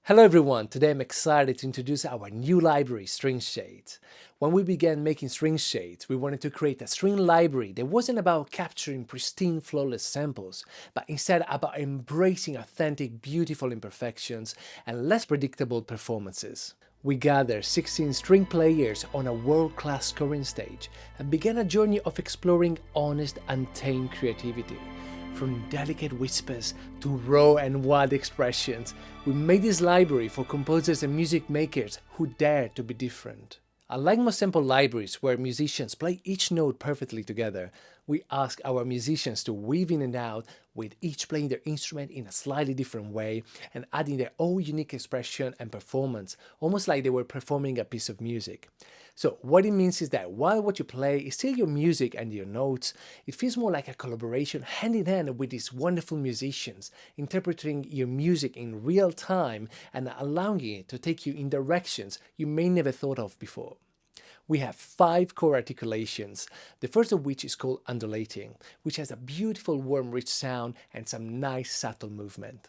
Hello everyone, today I'm excited to introduce our new library, String Shades. When we began making String Shades, we wanted to create a string library that wasn't about capturing pristine, flawless samples, but instead about embracing authentic, beautiful imperfections and less predictable performances. We gathered 16 string players on a world-class scoring stage and began a journey of exploring honest, untamed creativity. From delicate whispers to raw and wild expressions, we made this library for composers and music makers who dare to be different. Unlike most sample libraries where musicians play each note perfectly together, we ask our musicians to weave in and out, with each playing their instrument in a slightly different way and adding their own unique expression and performance, almost like they were performing a piece of music. So what it means is that while what you play is still your music and your notes, it feels more like a collaboration hand in hand with these wonderful musicians, interpreting your music in real time and allowing it to take you in directions you may never thought of before. We have 5 core articulations, the first of which is called undulating, which has a beautiful warm rich sound and some nice subtle movement.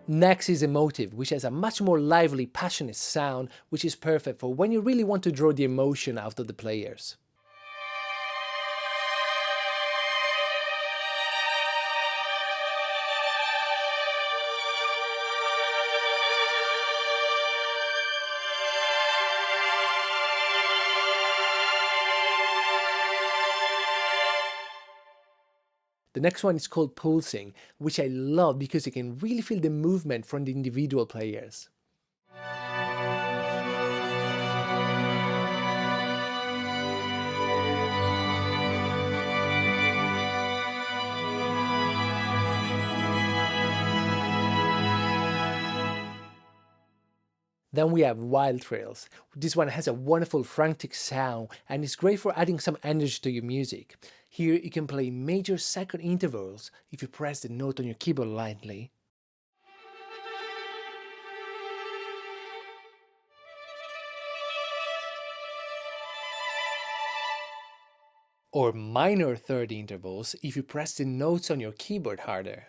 Next is emotive, which has a much more lively, passionate sound, which is perfect for when you really want to draw the emotion out of the players. The next one is called pulsing, which I love because you can really feel the movement from the individual players. Then we have wild trails. This one has a wonderful frantic sound and is great for adding some energy to your music. Here you can play major second intervals if you press the note on your keyboard lightly. Or minor third intervals if you press the notes on your keyboard harder.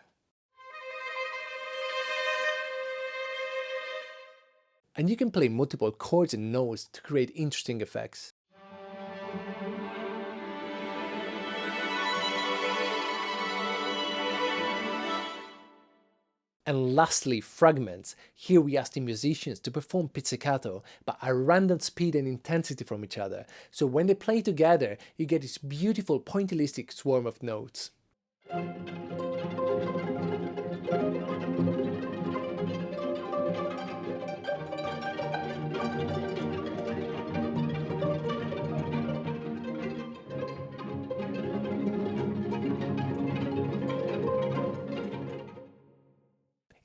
And you can play multiple chords and notes to create interesting effects. And lastly, fragments. Here we ask the musicians to perform pizzicato, but at random speed and intensity from each other. So when they play together, you get this beautiful pointillistic swarm of notes.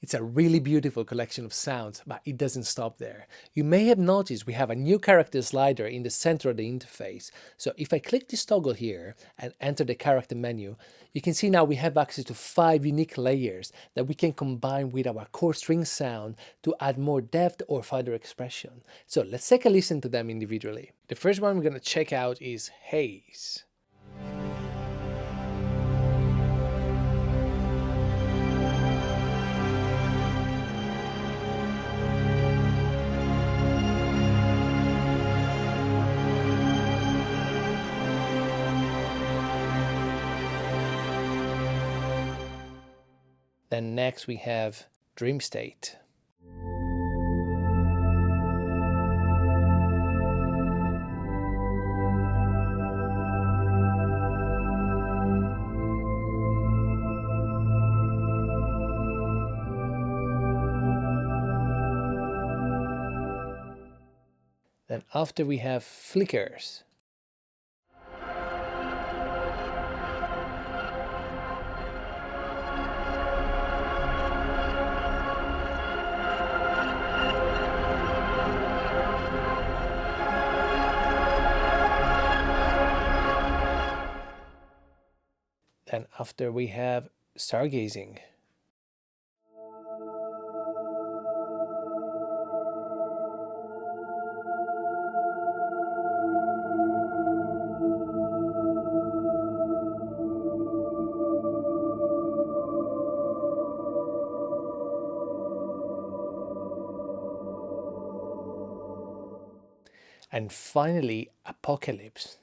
It's a really beautiful collection of sounds, but it doesn't stop there. You may have noticed we have a new character slider in the center of the interface. So if I click this toggle here and enter the character menu, you can see now we have access to 5 unique layers that we can combine with our core string sound to add more depth or further expression. So let's take a listen to them individually. The first one we're going to check out is Haze. Then next we have Dream State. Then after we have Flickers. And after we have stargazing. And finally, apocalypse.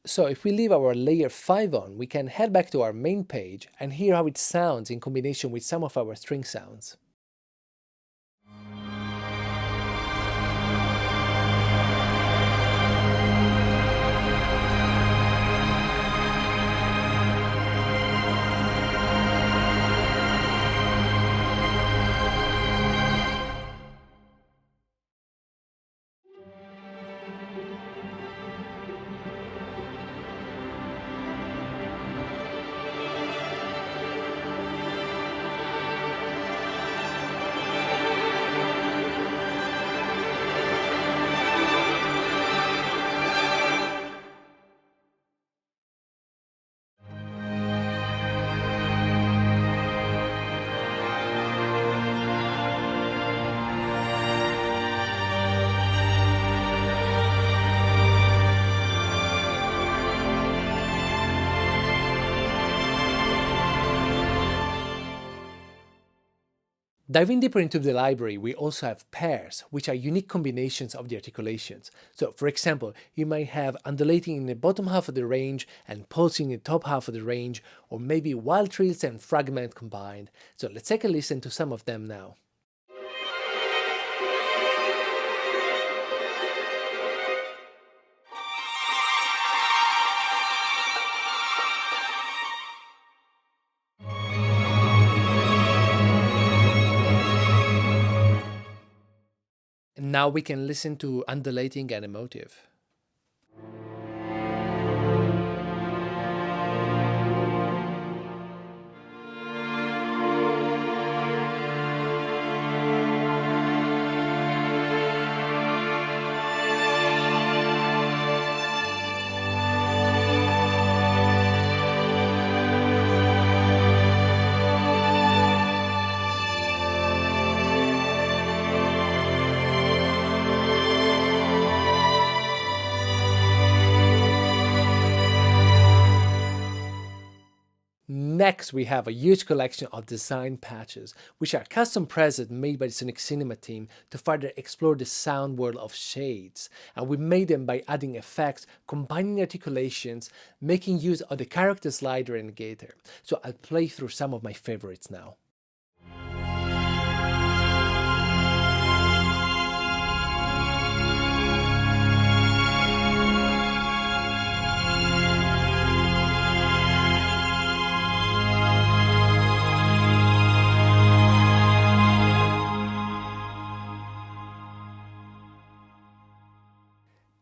So if we leave our layer 5 on, we can head back to our main page and hear how it sounds in combination with some of our string sounds. Diving deeper into the library, we also have pairs, which are unique combinations of the articulations. So, for example, you might have undulating in the bottom half of the range and pulsing in the top half of the range, or maybe wild trills and fragment combined. So let's take a listen to some of them now. And now we can listen to undulating and emotive. Next, we have a huge collection of design patches, which are custom presets made by the Sonixinema team to further explore the sound world of shades. And we made them by adding effects, combining articulations, making use of the character slider and gator. So I'll play through some of my favorites now.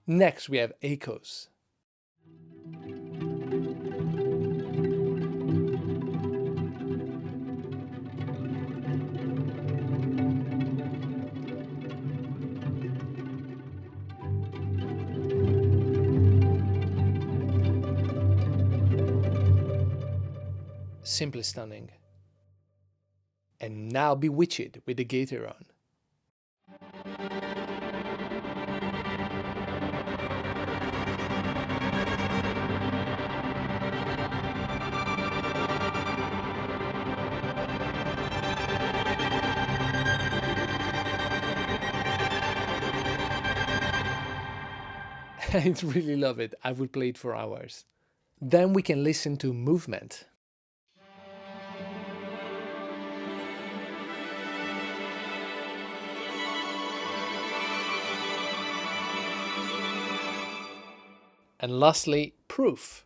Next, we have echoes. Simply stunning. And now bewitched with the gator on. I really love it. I would play it for hours. Then we can listen to movement. And lastly, proof.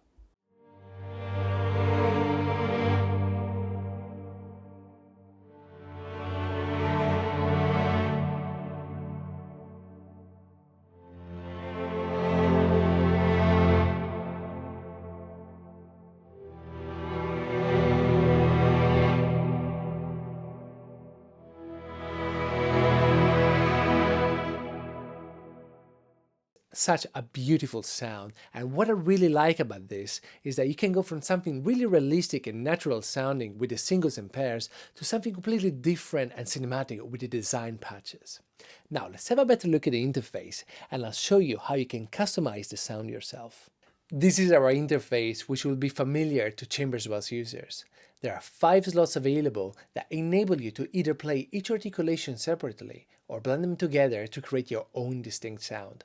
such a beautiful sound. And what I really like about this is that you can go from something really realistic and natural sounding with the singles and pairs to something completely different and cinematic with the design patches. Now let's have a better look at the interface and I'll show you how you can customize the sound yourself. This is our interface, which will be familiar to Chambers Wells users. There are 5 slots available that enable you to either play each articulation separately or blend them together to create your own distinct sound.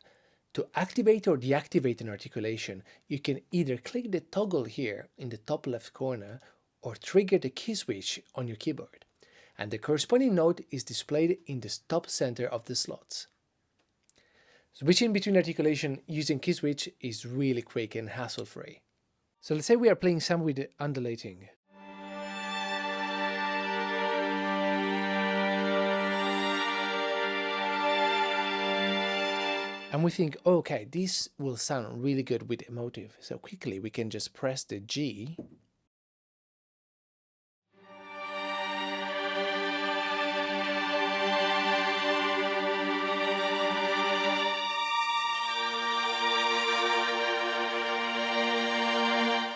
To activate or deactivate an articulation, you can either click the toggle here in the top left corner or trigger the key switch on your keyboard. And the corresponding note is displayed in the top center of the slots. Switching between articulation using key switch is really quick and hassle-free. So let's say we are playing some with undulating. And we think, okay, this will sound really good with emotive. So quickly we can just press the G.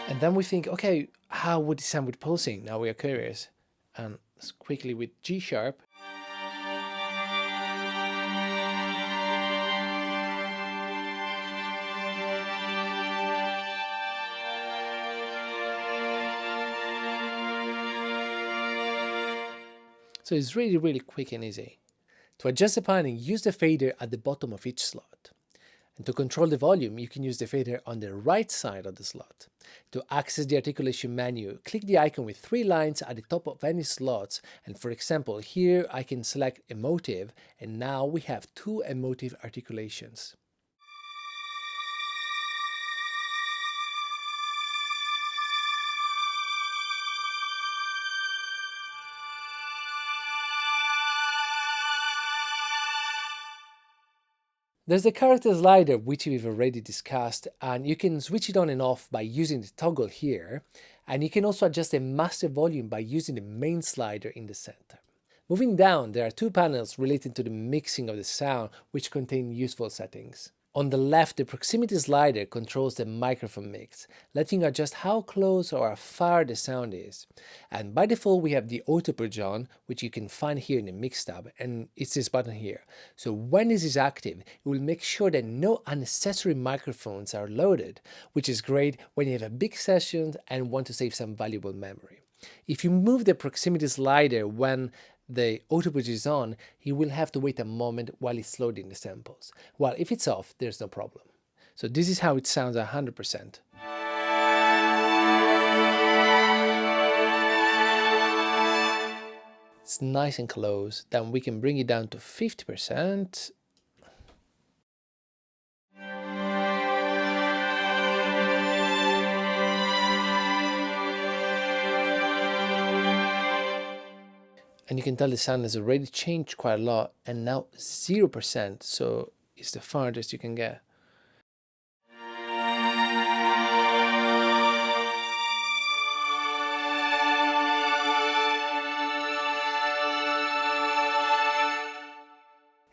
And then we think, okay, how would it sound with pulsing? Now we are curious. And quickly with G sharp. So it's really, really quick and easy. To adjust the panning, use the fader at the bottom of each slot. And to control the volume, you can use the fader on the right side of the slot. To access the articulation menu, click the icon with 3 lines at the top of any slots. And for example, here I can select emotive, and now we have 2 emotive articulations. There's the character slider, which we've already discussed, and you can switch it on and off by using the toggle here, and you can also adjust the master volume by using the main slider in the center. Moving down, there are 2 panels relating to the mixing of the sound, which contain useful settings. On the left, the proximity slider controls the microphone mix, letting you adjust how close or how far the sound is. And by default, we have the auto purge on, which you can find here in the mix tab, and it's this button here. So when this is active, it will make sure that no unnecessary microphones are loaded, which is great when you have a big session and want to save some valuable memory. If you move the proximity slider when the auto purge is on, he will have to wait a moment while it's loading the samples. While if it's off, there's no problem. So this is how it sounds 100%. It's nice and close. Then we can bring it down to 50%. And you can tell the sound has already changed quite a lot, and now 0%, so it's the farthest you can get.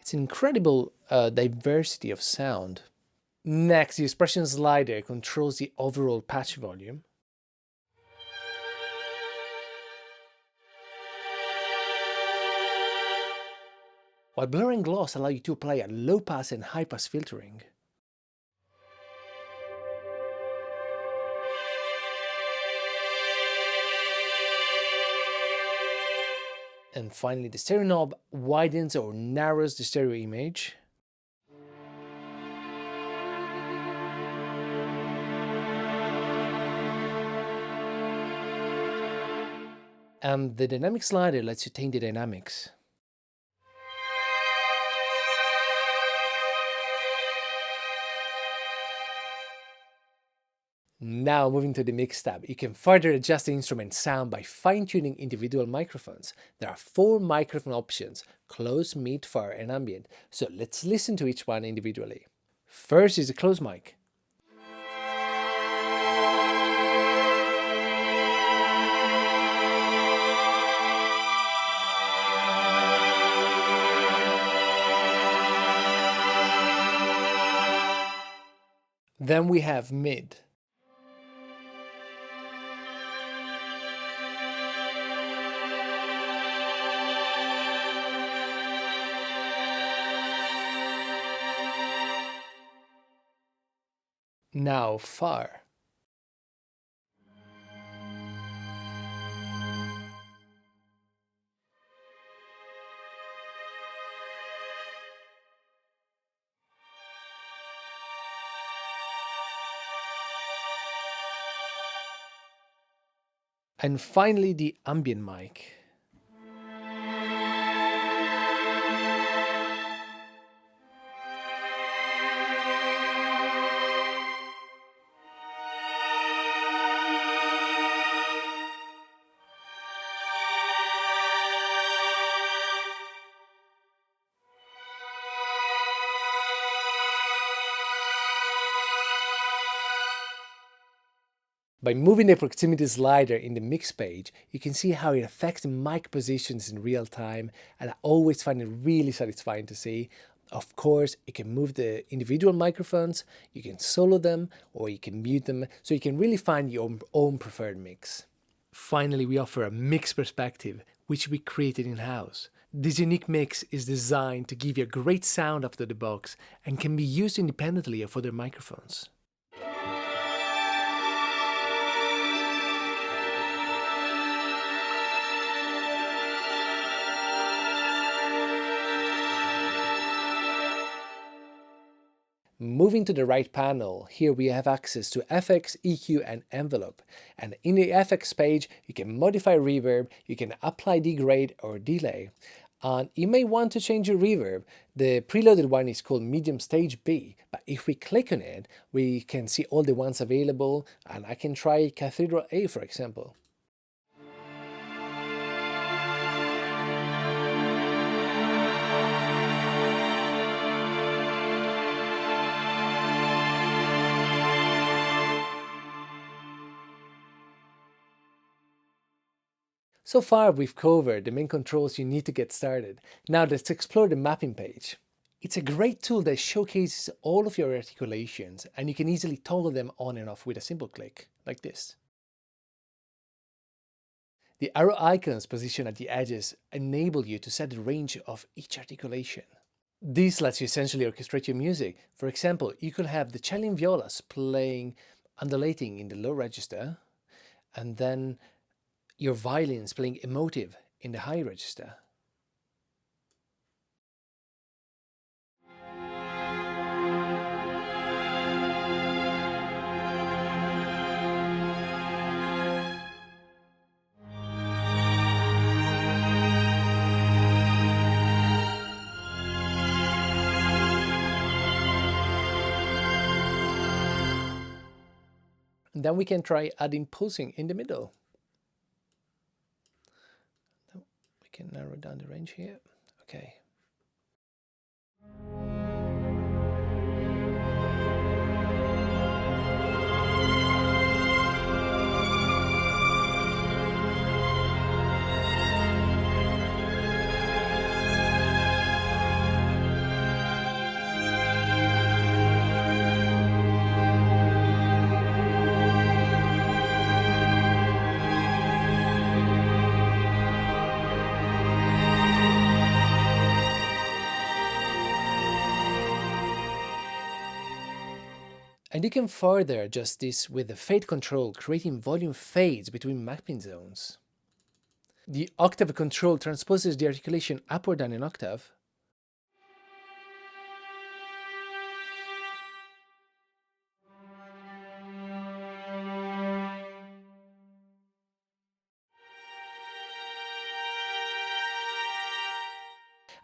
It's an incredible diversity of sound. Next, the expression slider controls the overall patch volume. While blur and gloss allow you to apply a low pass and high pass filtering. And finally, the stereo knob widens or narrows the stereo image. And the dynamic slider lets you change the dynamics. Now moving to the mix tab, you can further adjust the instrument sound by fine-tuning individual microphones. There are 4 microphone options: close, mid, far, and ambient. So let's listen to each one individually. First is the close mic. Then we have mid. Now far. And finally the ambient mic. By moving the proximity slider in the mix page, you can see how it affects the mic positions in real time, and I always find it really satisfying to see. Of course, you can move the individual microphones, you can solo them, or you can mute them, so you can really find your own preferred mix. Finally, we offer a mix perspective, which we created in-house. This unique mix is designed to give you a great sound out of the box and can be used independently of other microphones. Moving to the right panel, here we have access to FX, EQ and envelope. And in the FX page, you can modify reverb, you can apply degrade or delay. And you may want to change your reverb. The preloaded one is called medium stage B, but if we click on it, we can see all the ones available, and I can try Cathedral A for example. So far we've covered the main controls you need to get started. Now let's explore the mapping page. It's a great tool that showcases all of your articulations, and you can easily toggle them on and off with a simple click, like this. The arrow icons positioned at the edges enable you to set the range of each articulation. This lets you essentially orchestrate your music. For example, you could have the cello and violas playing undulating in the low register, and then your violins playing emotive in the high register. And then we can try adding pulsing in the middle. We can narrow down the range here. Okay. And you can further adjust this with the fade control, creating volume fades between mapping zones. The octave control transposes the articulation up or down an octave.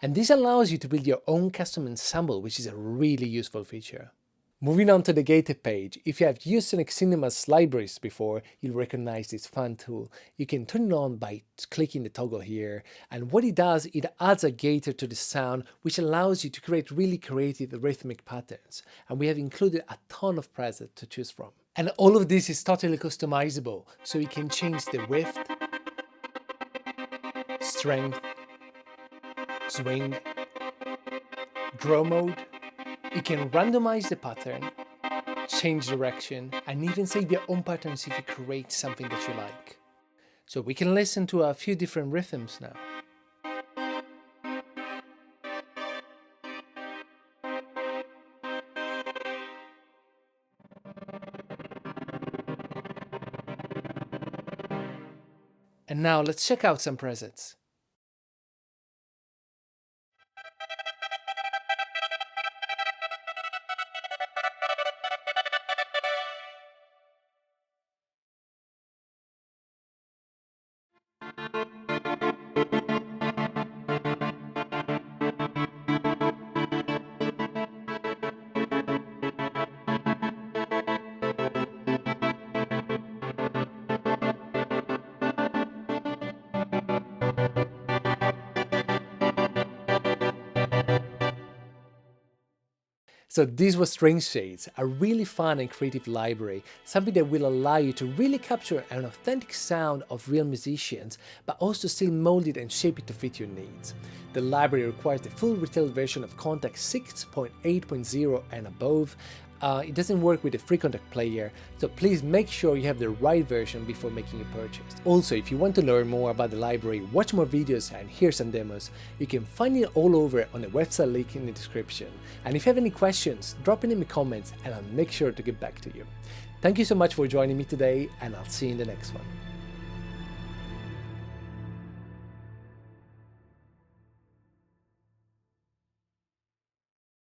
And this allows you to build your own custom ensemble, which is a really useful feature. Moving on to the gated page, if you have used Sonixinema's libraries before, you'll recognize this fun tool. You can turn it on by clicking the toggle here, and what it does, it adds a gator to the sound, which allows you to create really creative rhythmic patterns. And we have included a ton of presets to choose from. And all of this is totally customizable, so you can change the width, strength, swing, draw mode. You can randomize the pattern, change direction, and even save your own patterns if you create something that you like. So we can listen to a few different rhythms now. And now let's check out some presets. So this was String Shades, a really fun and creative library, something that will allow you to really capture an authentic sound of real musicians, but also still mold it and shape it to fit your needs. The library requires the full retail version of Kontakt 6.8.0 and above. It doesn't work with the free Kontakt player, so please make sure you have the right version before making a purchase. Also, if you want to learn more about the library, watch more videos and hear some demos, you can find it all over on the website link in the description. And if you have any questions, drop it in the comments and I'll make sure to get back to you. Thank you so much for joining me today, and I'll see you in the next one.